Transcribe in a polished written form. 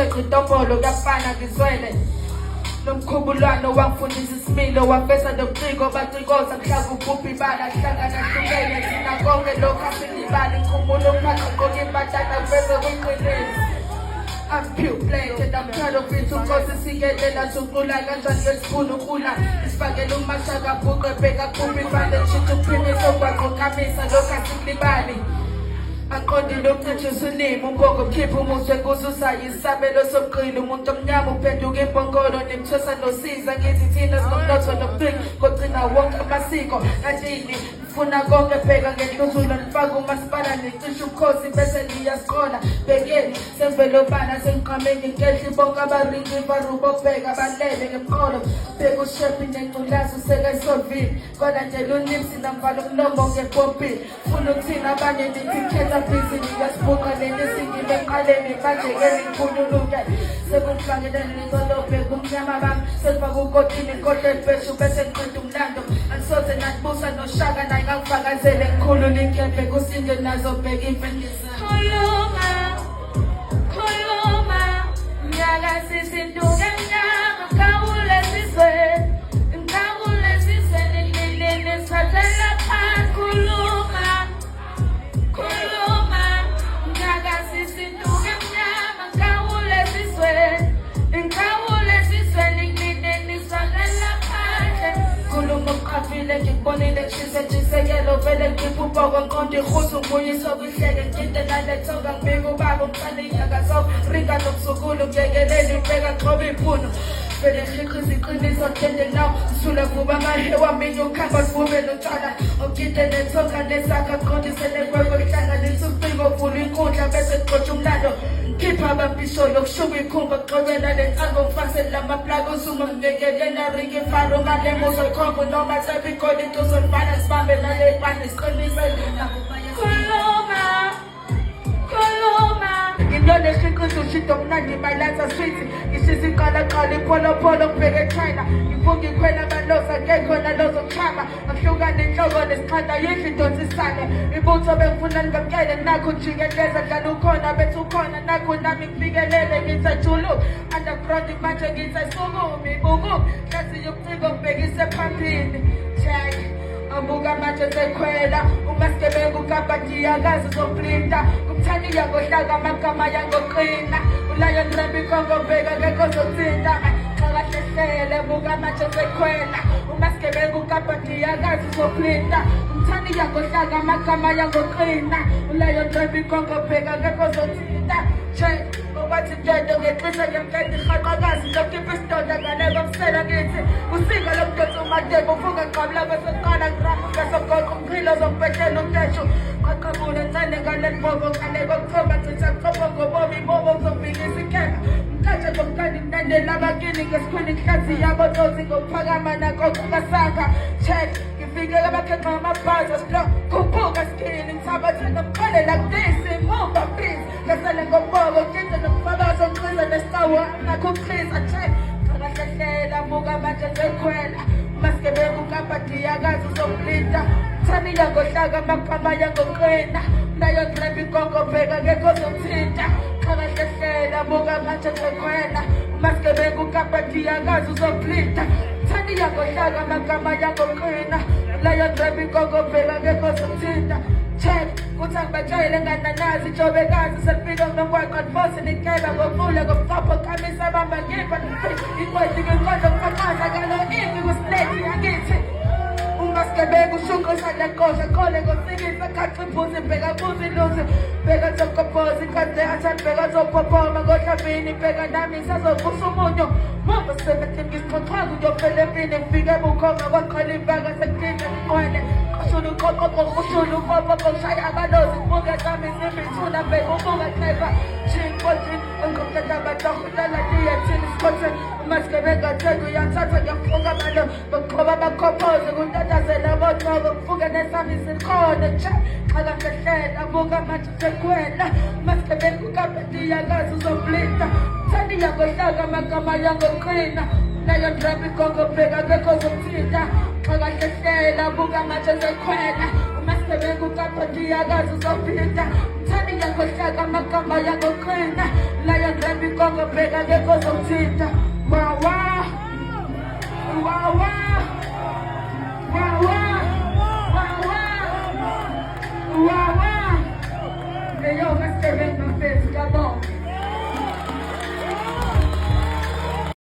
usheqa itombolo kuyafana ngizwele nomkhubulwano wangifundisa isimilo wafesa nobuciko bacikoza mhlaka ubhubhi bala hlangana hlukene thina konke lokhu asilibali ngikhumula umphaka gqoke impatana kuveze kuyiqinisa I'm pure plated, I'm proud of it. Ukosi sikelela suqula kanjani ngesifuna ukula isifakele umashaka bhuqe bheka kuphi fande shit uqinisa okwaqokamisa lokhu asilibali aqondile umncintisho unimi umbongo mkhipha umuhle kuzusayo isabelo sobuqili umuntu omnyama uphenduka imbonkolo nemthosa nosiza ngithi thina sinomnotho nobuqili kogcina wonke amasiko kantini funa konke bheka ngenhluzulo nifaka umasipala necisha ubukhosi bese liyasiqola bhekeni semvelo bana sengiqameni ngehla bonke abaringi ivarubo bheka balele ngemqolo bheka ushephi nenculazi useke esovini kodwa nje lunimsi namvala umlomo ngepopini funa ukuthina abanye nitikhetha busy ngiyasibuka leni singile eqaleni manje-ke ngikhululuke sekungifangelene ningolobhe kumnyama bami selifaka ukotini inkohleli beshu bese ngiqeda umlando angisoze nanibusa noshaka naye ngangifakazele ngikhulula inkempe kusinde nazo bheka imfendisa khuluma mnyaka sisinduke mnyaka ngawule sizweni nilini sithathela phansi khuluma mnyaka sisinduke mnyama ngawule sizweni nilini sithathela phansi khuluma uqafile ngikubonile kushisekelo vele ngikhipha ubhoko nqondo ihuthi ngibuyisa kwihleke nginte nalethoka ngibika ubaba umfana inyaka so ringa nokusukula ukuyekeleli ibheka qoba iphuno vele ngiqhiqiza iqiniso tende nawo usule vuba amahe wami ukhamba sivume notshwala ogide nethoka nesakha qondisele kwekwe kuhlanganisa ubuciko vula inkundla bese kuxotsha umlando khipha ababhisholo kushuka ikhumba kuxoxela lensango ngifasele lamaplaka usuma nginekelena ringa ifaro ngalemuzo ikhombo noma sebikhona into uzolibhala sibambe nale bani siqinise lina khuluma ngilole eshiqizo ushido mnandi malanza sweet ngishisa iqalaqala ipolopolo ngibheke eChina ngifunga ikhwela amalosa ngekhona lozokuchama akuhlukane inhloko nesikhanda yidla idonsa isane ibutho bengifuna ngamkele nakho jikeleza dlala ukhona bethi ukhona nakho nami ngifikelele ngithajulu underground manje ngithasukumi buku hlazi yobuciko ngibhekise phambili check abuka manje sekhwela umasikebengu ukabadiyakazi uzoplinta kumthani yangohlaka amagama yangoqina ulayo nrembi kongo bheka ngekho zothinta xakahlehlele buka manje sekhwela umasikebengu ukabadiyakazi uzoplinta kumthani yangohlaka amagama yangoqina ulayo nrembi kongo bheka ngekho zothinta check okwathi ntento ngeqisa ngempela irhaqakazi lokhipha isidoda ngaleko kusela ngithi usinga lomdonso umateko ufunga qabla bese qala ngirakho ngasogoqo ngqilo zokubhedlela umtesho qaqabula ncane ngaleliboko ngaleko kuthomba chitha kuthomba ngobomi bobo uzofikisa ikhepha mkhatsha zomkandi mnandela abakini ngesikhwini kuhlazi yabo tozi ngokuphakama nakho kungasanga check ngifike abakheqa amabhaza silo khuphuka skini ngithabathela mqalela kudisi mumba please ngasele ngobobo kinto nokufakaza nqiza nesicawa nakho ukuqhiza check xakahlehlele buka manje sekhwela umasikebengu ukabadiyakazi uzomlinda thani yangohlaka amagama yangoqina nayo nrembi kongo bheka ngekho zomthinta xakahlehlele buka manje sekhwela umasikebengu ukabadiyakazi uzomlinda thani yangohlaka amagama yangoqina nayo nrembi kongo bheka ngekho zomthinta check kuthi angibatshayele ngananazi ijobekazi selifika nomgwaqo ndifosi nikeba ngokuvula ngomqopho kamisa abamba ngipha iqwedi ngenkonzo ngifaqaza kalo impi kusileti yangithi umasikebengu ushuqisa lenkosha khole ngosikisa khaxa iphuzi bheka buzi luzi bheka zokophozi kade athani bheka zopophoma ngohlambini bheka nami sazovusa umunyo mumba sebethi ngisixoxaza uyophela empini ngifike bukhoma kwaqala ivaka sekuthinta ngiqwele qashula uqoqoqo ushula upopopo ngishaya abalozi ngibuke zami zibithuna bheka ubuka clever jinkoji ongomthatha abatoho lalatiya thini isikhotheni umasikebengu athenda uyathatha ngiyafunga malo ngokuqhoba abakhophozi kuntatazela bonobo ngifuke nesami sikhona nje xakahlehlele abuka manje sekhwela umasikebengu ukabadiyakazi uzomlinda thani yangohlaka amagama yangoqina nayo nrembi kongo bheka ngekho zomthinta xakahlehlele abuka manje sekhwela umasikebengu ukabadiyakazi uzomlinda thani yakho hlaka amagama yakho qina la yangrabha inkongo bheka ngekho zomthinta wawa